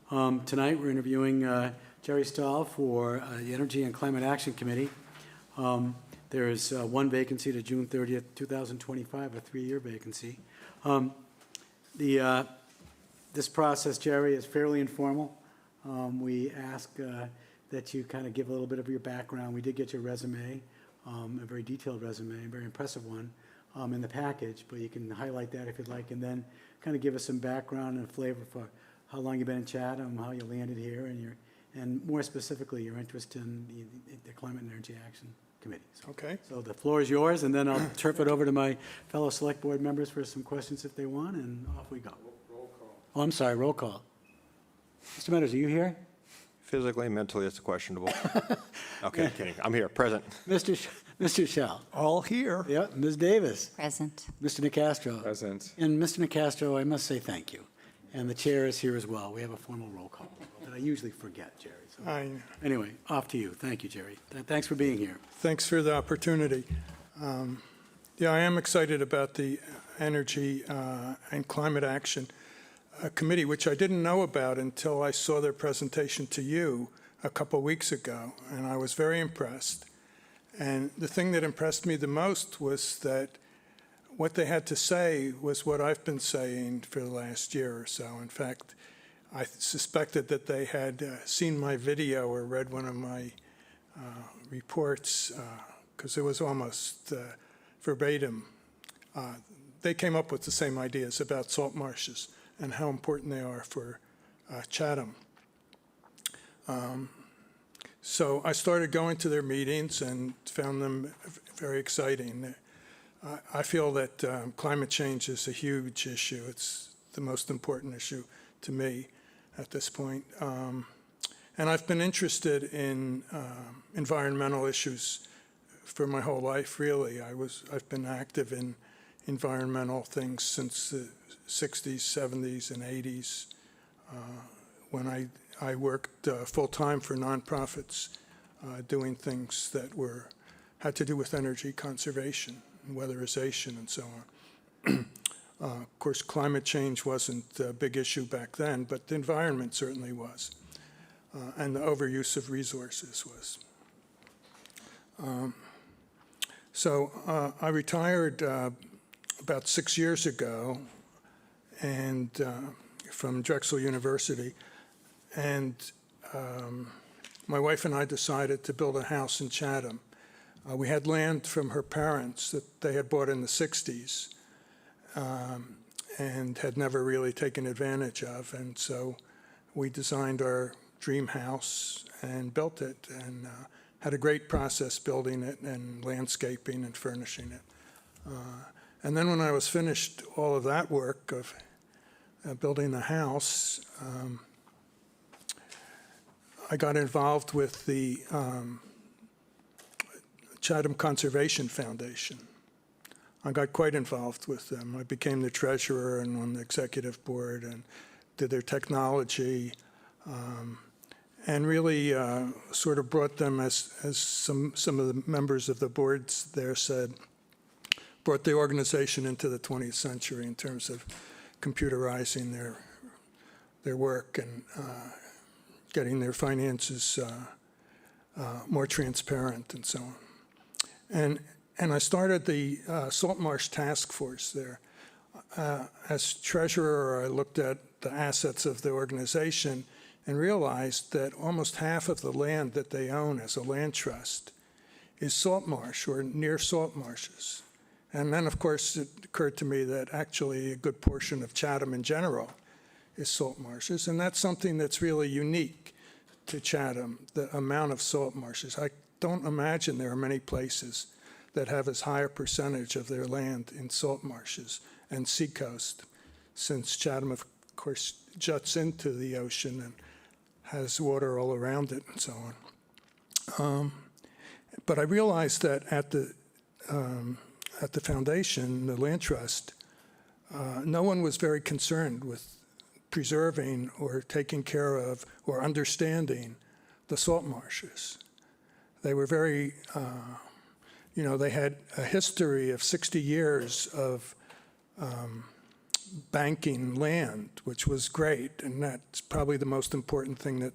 Tonight, we're interviewing Jerry Stahl for the Energy and Climate Action Committee. There is one vacancy to June 30th, 2025, a 3-year vacancy. This process, Jerry, is fairly informal. We ask that you kind of give a little bit of your background. We did get your resume, a very detailed resume, a very impressive one, in the package, but you can highlight that if you'd like, and then kind of give us some background and flavor for how long you've been in Chatham, how you landed here, and more specifically, your interest in the Climate and Energy Action Committee. So, Okay. So the floor is yours, and then I'll turf it over to my fellow select board members for some questions if they want, and off we go. Roll call. Oh, I'm sorry, roll call. Mr. Meadows, are you here? Physically, mentally, it's questionable. Okay, kidding. I'm here, present. Mr. Shell. All here. Yep, Ms. Davis. Present. Mr. Nicastro. Present. And Mr. Nicastro, I must say thank you. And the chair is here as well. We have a formal roll call that I usually forget, Jerry. So anyway, off to you. Thank you, Jerry. Thanks for being here. Thanks for the opportunity. Yeah, I am excited about the Energy and Climate Action Committee, which I didn't know about until I saw their presentation to you a couple weeks ago, and I was very impressed. And the thing that impressed me the most was that what they had to say was what I've been saying for the last year or so. In fact, I suspected that they had seen my video or read one of my reports, because it was almost verbatim. They came up with the same ideas about salt marshes and how important they are for Chatham. So I started going to their meetings and found them very exciting. I feel that climate change is a huge issue. It's the most important issue to me at this point. And I've been interested in environmental issues for my whole life, really. I've been active in environmental things since the 60s, 70s, and 80s, when I worked full-time for nonprofits doing things that had to do with energy conservation, weatherization, and so on. Of course, climate change wasn't a big issue back then, but the environment certainly was, and the overuse of resources was. So I retired about 6 years ago, and from Drexel University, and my wife and I decided to build a house in Chatham. We had land from her parents that they had bought in the 60s and had never really taken advantage of. And so we designed our dream house and built it, and had a great process building it and landscaping and furnishing it. And then when I was finished all of that work of building the house, I got involved with the Chatham Conservation Foundation. I got quite involved with them. I became the treasurer and on the executive board and did their technology, and really sort of brought them, as some of the members of the boards there said, brought the organization into the 20th century in terms of computerizing their work and getting their finances more transparent and so on. And I started the Salt Marsh Task Force there. As treasurer, I looked at the assets of the organization and realized that almost half of the land that they own as a land trust is salt marsh or near salt marshes. And then, of course, it occurred to me that actually a good portion of Chatham in general is salt marshes, and that's something that's really unique to Chatham, the amount of salt marshes. I don't imagine there are many places that have as high a percentage of their land in salt marshes and seacoast, since Chatham, of course, juts into the ocean and has water all around it and so on. But I realized that at the foundation, the land trust, no one was very concerned with preserving or taking care of or understanding the salt marshes. They were very, they had a history of 60 years of banking land, which was great, and that's probably the most important thing that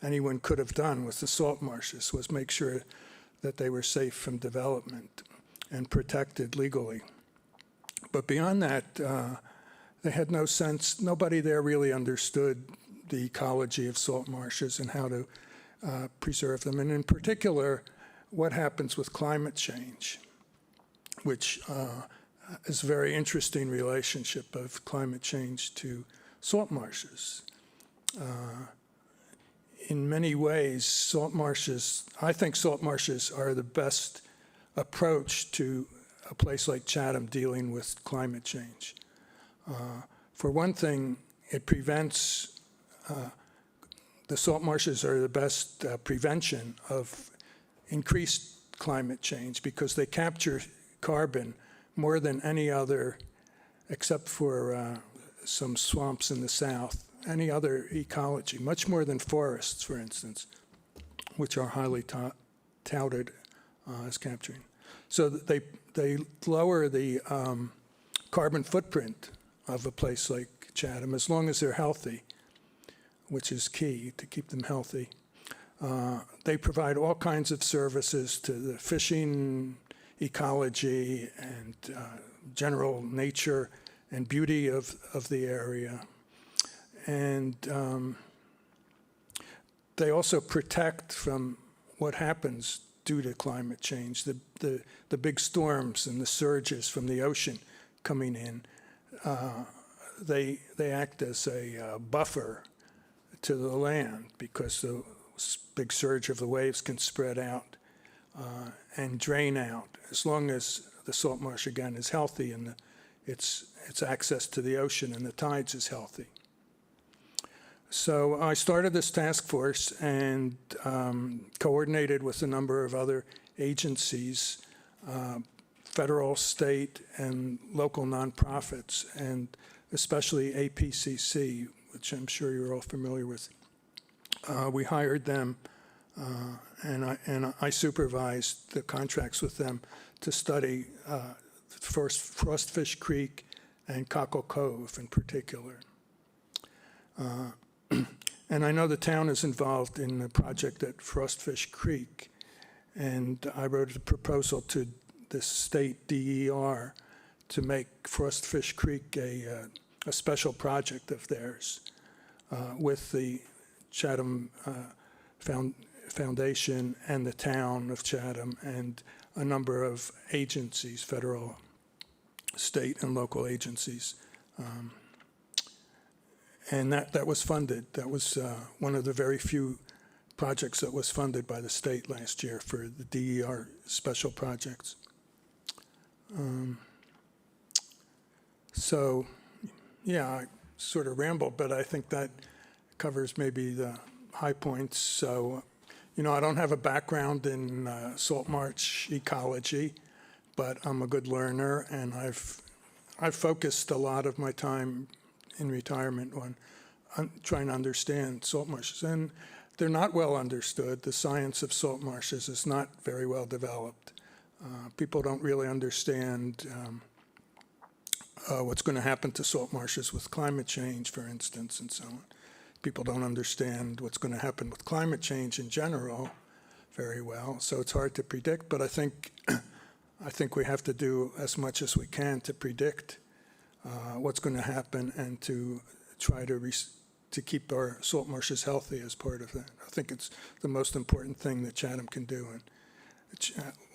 anyone could have done with the salt marshes, was make sure that they were safe from development and protected legally. But beyond that, they had no sense, nobody there really understood the ecology of salt marshes and how to preserve them, and in particular, what happens with climate change, which is a very interesting relationship of climate change to salt marshes. In many ways, salt marshes, I think salt marshes are the best approach to a place like Chatham dealing with climate change. For one thing, it prevents, the salt marshes are the best prevention of increased climate change because they capture carbon more than any other, except for some swamps in the south, any other ecology, much more than forests, for instance, which are highly touted as capturing. So they lower the carbon footprint of a place like Chatham as long as they're healthy, which is key to keep them healthy. They provide all kinds of services to the fishing ecology and general nature and beauty of the area. And they also protect from what happens due to climate change, the big storms and the surges from the ocean coming in. They act as a buffer to the land because the big surge of the waves can spread out and drain out as long as the salt marsh again is healthy and its access to the ocean and the tides is healthy. So I started this task force and coordinated with a number of other agencies, federal, state, and local nonprofits, and especially APCC, which I'm sure you're all familiar with. We hired them, and I supervised the contracts with them to study Frostfish Creek and Cockle Cove in particular. And I know the town is involved in the project at Frostfish Creek, and I wrote a proposal to the state DER to make Frostfish Creek a special project of theirs with the Chatham Foundation and the town of Chatham and a number of agencies, federal, state, and local agencies. And that was funded. That was one of the very few projects that was funded by the state last year for the DER special projects. So, yeah, I sort of rambled, but I think that covers maybe the high points. So, you know, I don't have a background in salt marsh ecology, but I'm a good learner, and I've focused a lot of my time in retirement on trying to understand salt marshes. And they're not well understood. The science of salt marshes is not very well developed. People don't really understand what's going to happen to salt marshes with climate change, for instance, and so on. People don't understand what's going to happen with climate change in general very well, so it's hard to predict. But I think we have to do as much as we can to predict what's going to happen and to try to keep our salt marshes healthy as part of that. I think it's the most important thing that Chatham can do. And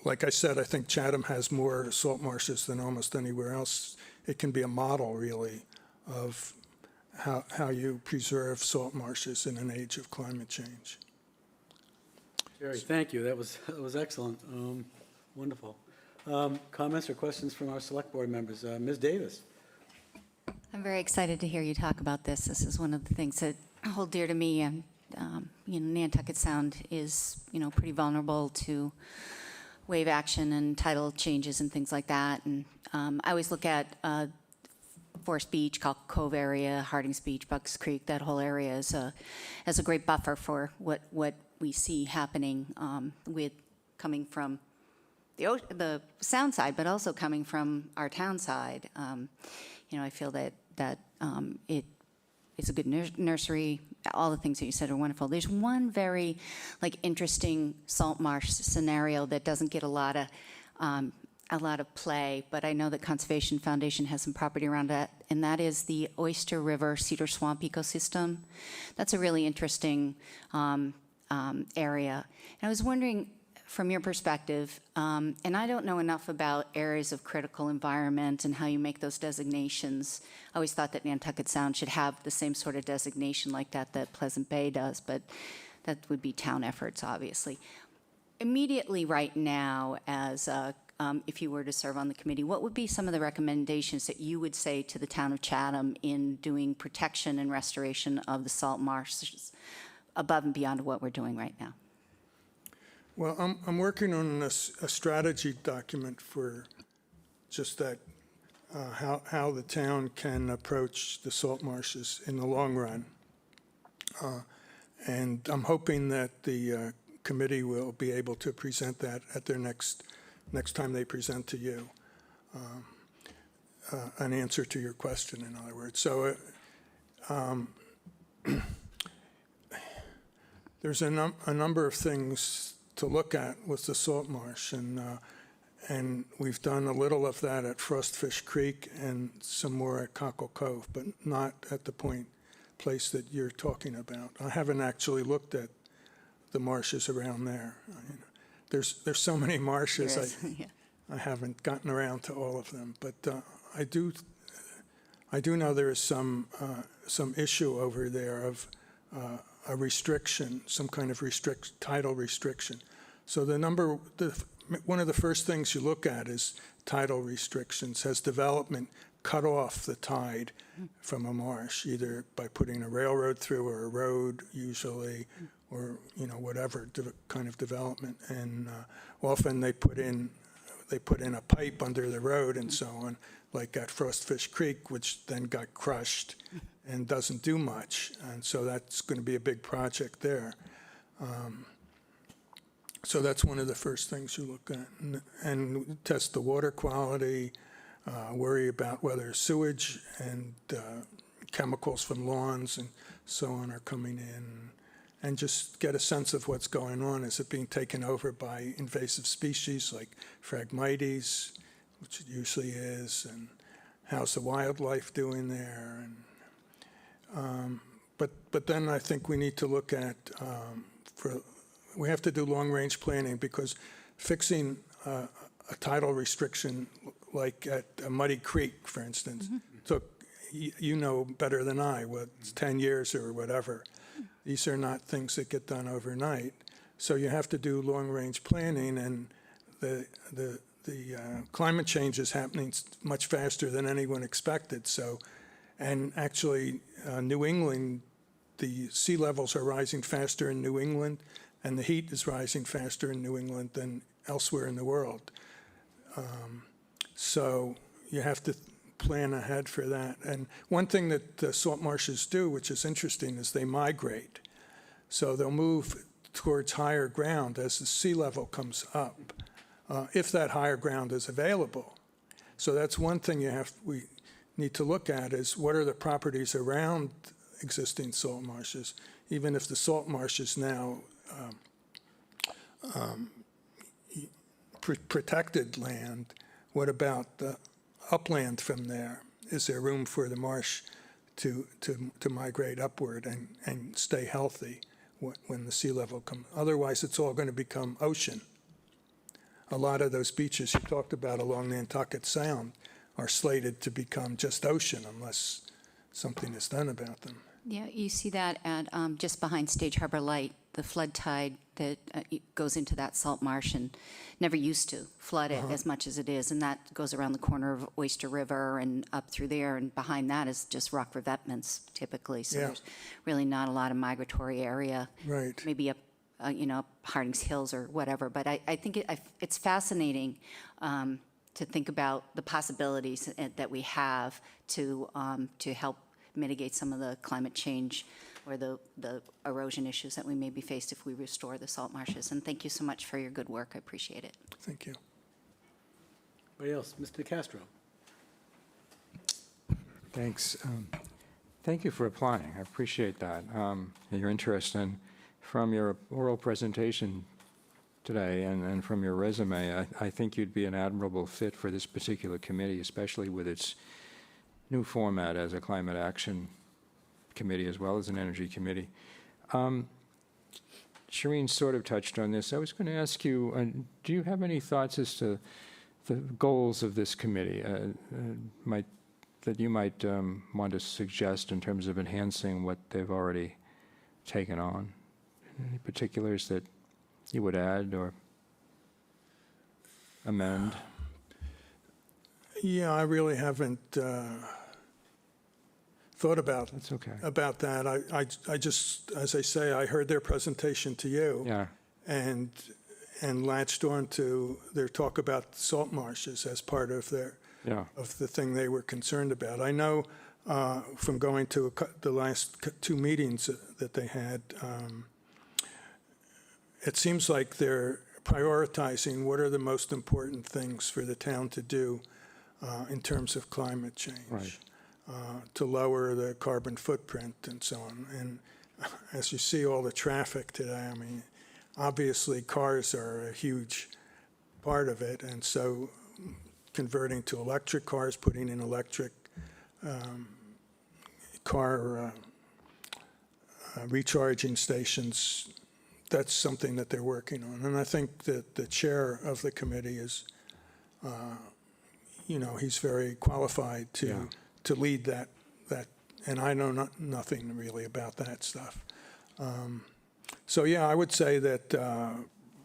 like I said, I think Chatham has more salt marshes than almost anywhere else. It can be a model, really, of how you preserve salt marshes in an age of climate change. Jerry, thank you. That was excellent. Wonderful. Comments or questions from our select board members? Ms. Davis. I'm very excited to hear you talk about this. This is one of the things that hold dear to me. And Nantucket Sound is, pretty vulnerable to wave action and tidal changes and things like that. And I always look at Forest Beach, Cockle Cove area, Harding's Beach, Bucks Creek, that whole area as a great buffer for what we see happening with coming from the sound side, but also coming from our town side. I feel that that it it's a good nursery. All the things that you said are wonderful. There's one very interesting salt marsh scenario that doesn't get a lot of play, but I know that Conservation Foundation has some property around that, and that is the Oyster River Cedar Swamp ecosystem. That's a really interesting area. And I was wondering, from your perspective, and I don't know enough about areas of critical environment and how you make those designations. I always thought that Nantucket Sound should have the same sort of designation like that Pleasant Bay does, but that would be town efforts, obviously. Immediately right now, as if you were to serve on the committee, what would be some of the recommendations that you would say to the town of Chatham in doing protection and restoration of the salt marshes above and beyond what we're doing right now? Well, I'm working on a strategy document for just that, how the town can approach the salt marshes in the long run. And I'm hoping that the committee will be able to present that at their next time they present to you. An answer to your question, in other words. So there's a number of things to look at with the salt marsh, and we've done a little of that at Frostfish Creek and some more at Cockle Cove, but not at the place that you're talking about. I haven't actually looked at the marshes around there. There's so many marshes. Yeah. I haven't gotten around to all of them, but I do know there is some issue over there of a restriction, some kind of tidal restriction. So one of the first things you look at is tidal restrictions. Has development cut off the tide from a marsh, either by putting a railroad through or a road usually, or whatever kind of development. And often they put in a pipe under the road and so on, like at Frostfish Creek, which then got crushed and doesn't do much. And so that's going to be a big project there. So that's one of the first things you look at. And test the water quality, worry about whether sewage and chemicals from lawns and so on are coming in, and just get a sense of what's going on. Is it being taken over by invasive species like Phragmites, which it usually is, and how's the wildlife doing there? And but then I think we need to look at we have to do long-range planning, because fixing a tidal restriction like at Muddy Creek, for instance, took, better than I, 10 years or whatever. These are not things that get done overnight. So you have to do long-range planning, and the climate change is happening much faster than anyone expected. So, and actually, New England, the sea levels are rising faster in New England, and the heat is rising faster in New England than elsewhere in the world. So you have to plan ahead for that. And one thing that the salt marshes do, which is interesting, is they migrate. So they'll move towards higher ground as the sea level comes up, if that higher ground is available. So that's one thing we need to look at, is what are the properties around existing salt marshes, even if the salt marsh is now protected land. What about the upland from there? Is there room for the marsh to migrate upward and stay healthy when the sea level comes? Otherwise, it's all going to become ocean. A lot of those beaches you talked about along Nantucket Sound are slated to become just ocean unless something is done about them. Yeah, you see that at just behind Stage Harbor Light, the flood tide that goes into that salt marsh and never used to flood it as much as it is, and that goes around the corner of Oyster River and up through there, and behind that is just rock revetments typically, so there's really not a lot of migratory area. Right. Maybe up, up Harding's Hills or whatever, but I think it's fascinating to think about the possibilities that we have to help mitigate some of the climate change or the erosion issues that we may be faced if we restore the salt marshes. And thank you so much for your good work. I appreciate it. Thank you. Anybody else? Mr. Castro? Thanks. Thank you for applying. I appreciate that, and your interest. And from your oral presentation today and from your resume, I think you'd be an admirable fit for this particular committee, especially with its new format as a climate action committee as well as an energy committee. Shireen sort of touched on this. I was going to ask you, do you have any thoughts as to the goals of this committee that you might want to suggest in terms of enhancing what they've already taken on? Any particulars that you would add or amend? Yeah, I really haven't thought about That's okay. about that. I just, as I say, I heard their presentation to you. Yeah. And latched on to their talk about salt marshes as part of their Yeah. of the thing they were concerned about. I know from going to the last two meetings that they had, it seems like they're prioritizing what are the most important things for the town to do in terms of climate change, Right. to lower the carbon footprint and so on. And as you see all the traffic today, I mean, obviously cars are a huge part of it, and so converting to electric cars, putting in electric car recharging stations, that's something that they're working on. And I think that the chair of the committee is, he's very qualified Yeah. to lead that, and I know nothing really about that stuff. So yeah, I would say that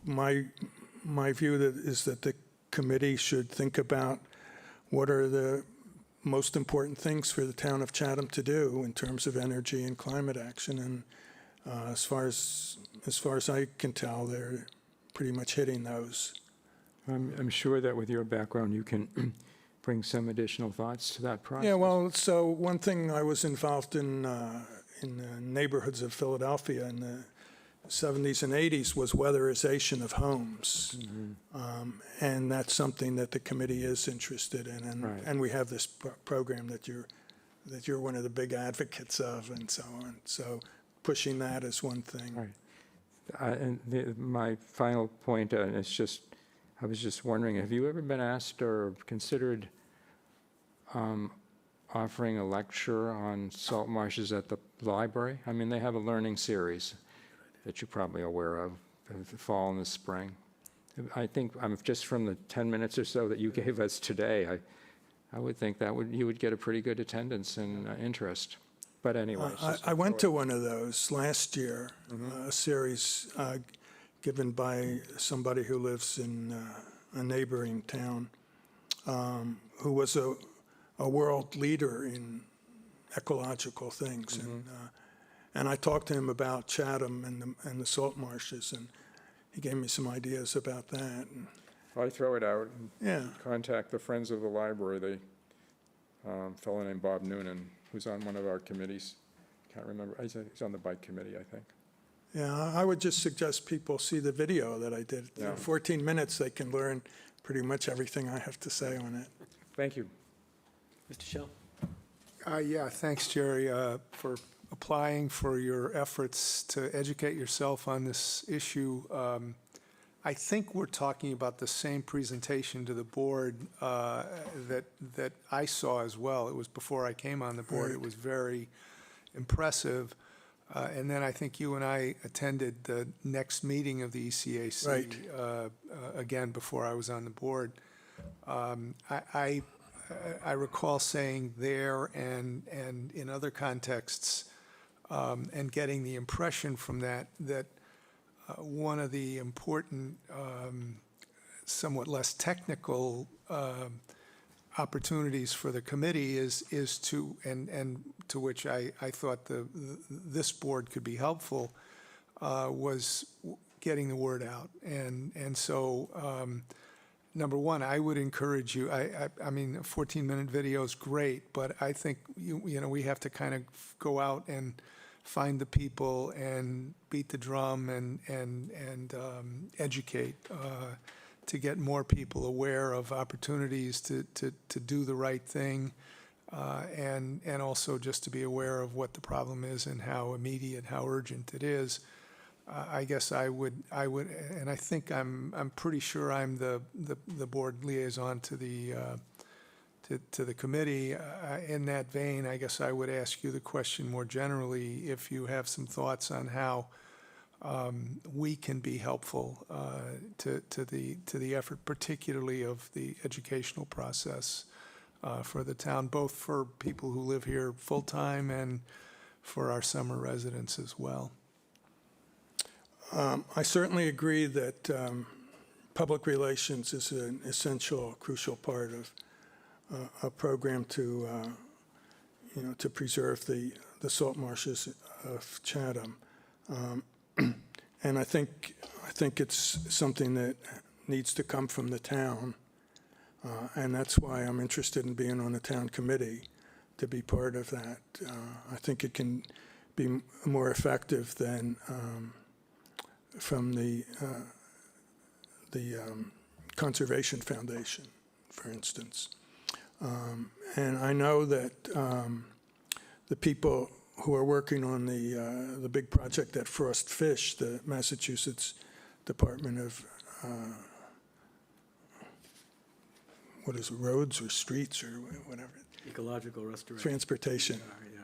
my view is that the committee should think about what are the most important things for the town of Chatham to do in terms of energy and climate action. And as far as I can tell, they're pretty much hitting those. I'm sure that with your background, you can bring some additional thoughts to that process. Yeah, well, so one thing I was involved in the neighborhoods of Philadelphia in the 70s and 80s was weatherization of homes. And that's something that the committee is interested in. And, Right. and we have this program that you're one of the big advocates of and so on. So pushing that is one thing. Right. My final point is just, I was just wondering, have you ever been asked or considered offering a lecture on salt marshes at the library? I mean, they have a learning series that you're probably aware of, the fall and the spring. I think just from the 10 minutes or so that you gave us today, I would think that you would get a pretty good attendance and interest. But anyway. I went to one of those last year, a series given by somebody who lives in a neighboring town, who was a world leader in ecological things. And I talked to him about Chatham and the salt marshes, and he gave me some ideas about that. And, I throw it out and yeah, contact the Friends of the Library. They, fellow named Bob Noonan, who's on one of our committees. Can't remember. He's on the bike committee, I think. yeah, I would just suggest people see the video that I did. Yeah. In 14 minutes, they can learn pretty much everything I have to say on it. Thank you. Mr. Shell? Yeah, thanks, Jerry, for applying, for your efforts to educate yourself on this issue. I think we're talking about the same presentation to the board that I saw as well. It was before I came on the board. It was very impressive. And then I think you and I attended the next meeting of the ECAC Right. Again before I was on the board. I recall saying there and in other contexts and getting the impression from that one of the important, somewhat less technical opportunities for the committee is to, and to which I thought this board could be helpful, was getting the word out. And so, number one, I would encourage you, I mean, a 14-minute video is great, but I think, we have to kind of go out and find the people and beat the drum and educate to get more people aware of opportunities to do the right thing and also just to be aware of what the problem is and how immediate, how urgent it is. I guess I would, and I think I'm pretty sure I'm the board liaison to the committee. In that vein, I guess I would ask you the question more generally, if you have some thoughts on how we can be helpful to the effort, particularly of the educational process for the town, both for people who live here full-time and for our summer residents as well. I certainly agree that public relations is an essential, crucial part of a program to, to preserve the salt marshes of Chatham. And I think it's something that needs to come from the town. And that's why I'm interested in being on the town committee, to be part of that. I think it can be more effective than from the Conservation Foundation, for instance. And I know that the people who are working on the big project at Frost Fish, the Massachusetts Department of what is it, roads or streets or whatever, Ecological restoration. transportation. Yeah.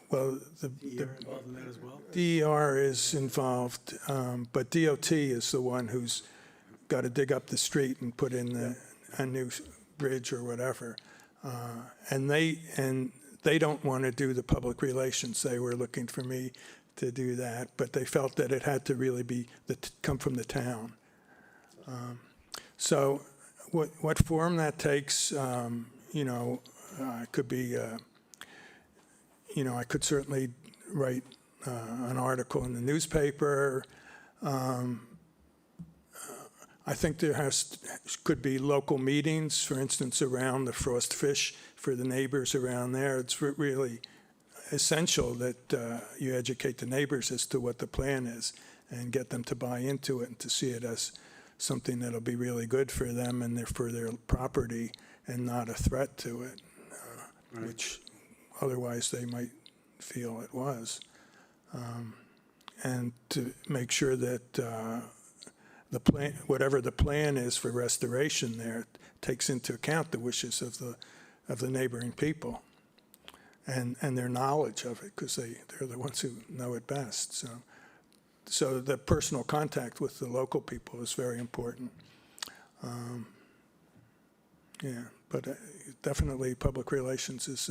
Well, the DER involved in that as well? DER is involved, but DOT is the one who's got to dig up the street and put in a new bridge or whatever. And they don't want to do the public relations. They were looking for me to do that, but they felt that it had to really be come from the town. So what form that takes, could be, I could certainly write an article in the newspaper. I think there could be local meetings, for instance, around the Frost Fish for the neighbors around there. It's really essential that you educate the neighbors as to what the plan is and get them to buy into it and to see it as something that'll be really good for them and for their property and not a threat to it, which otherwise they might feel it was. And to make sure that the plan, whatever the plan is for restoration there, takes into account the wishes of the neighboring people and their knowledge of it, because they're the ones who know it best. So the personal contact with the local people is very important. But definitely public relations is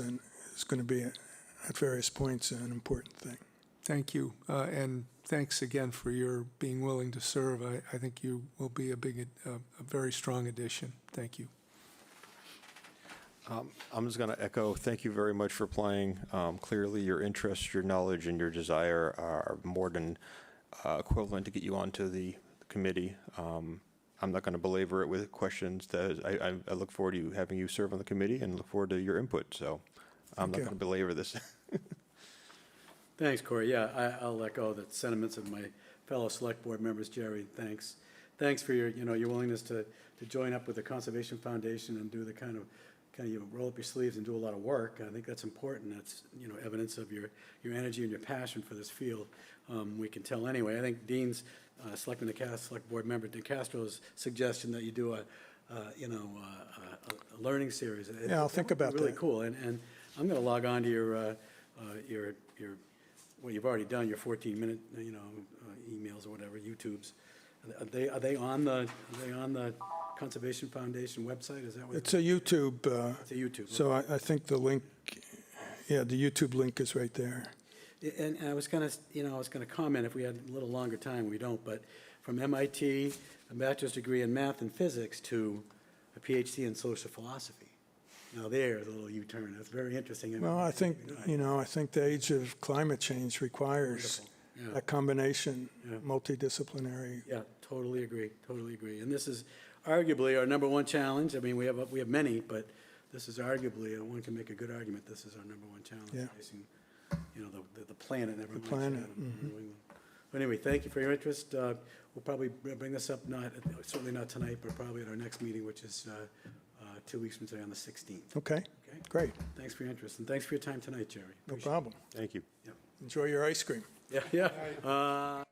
going to be at various points an important thing. Thank you, and thanks again for your being willing to serve. I think you will be a very strong addition. Thank you. I'm just going to echo, thank you very much for applying. Clearly, your interest, your knowledge, and your desire are more than equivalent to get you onto the committee. I'm not going to belabor it with questions. I look forward to having you serve on the committee and look forward to your input. So I'm not going to belabor this. Thanks, Corey. Yeah, I'll echo the sentiments of my fellow select board members. Jerry, thanks. Thanks for your willingness to join up with the Conservation Foundation and do the kind of roll up your sleeves and do a lot of work. I think that's important. That's evidence of your energy and your passion for this field. We can tell anyway. I think Dean's select board member Dean Castro's suggestion that you do a learning series. Yeah, I'll think about that. Really cool. And I'm going to log on to your well, you've already done your 14-minute emails or whatever, YouTubes. Are they on the Conservation Foundation website? Is that what It's a YouTube. It's a YouTube. So I think the link, the YouTube link is right there. And I was going to comment if we had a little longer time. We don't, but from MIT, a bachelor's degree in math and physics to a PhD in social philosophy. Now there's a little U-turn. That's very interesting. Well, I think I think the age of climate change requires a combination, multidisciplinary. Yeah, totally agree. Totally agree. And this is arguably our number one challenge. I mean, we have many, but this is arguably one can make a good argument. This is our number one challenge facing the planet. The planet. But anyway, thank you for your interest. We'll probably bring this up certainly not tonight, but probably at our next meeting, which is 2 weeks from today on the 16th. Okay, Okay? great, Thanks for your interest, and thanks for your time tonight, Jerry. no Appreciate it. problem. Thank you. Yep. Enjoy your ice cream. Yeah, yeah.